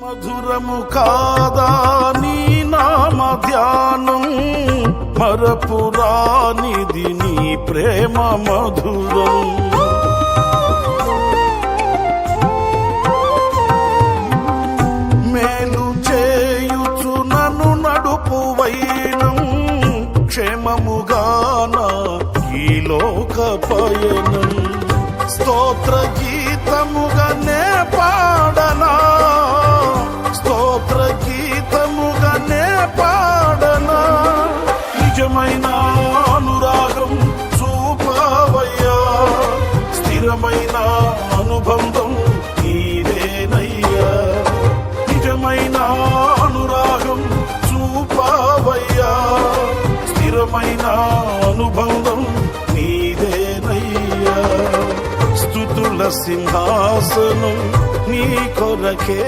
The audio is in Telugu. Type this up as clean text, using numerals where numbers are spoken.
మధురము కాదా నీ నామ ధ్యానం, మరపురానిది నీ ప్రేమ మధురం. మేలు చేయుచు నన్ను నడుపు వైనం, క్షేమముగాన ఈ లోక పయనం. స్తోత్ర గీతముగానే పాడనా, స్తోత్ర గీతముగానే పాడనా. నిజమైన అనురాగం చూపవయ్యా, స్థిరమైన అనుబంధం నీవేనయ్యా. నిజమైన అనురాగం చూపవయ్యా, స్థిరమైన అనుబంధం నీవేనయ్యా. స్తుతుల సింహాసనం నీ కొరకే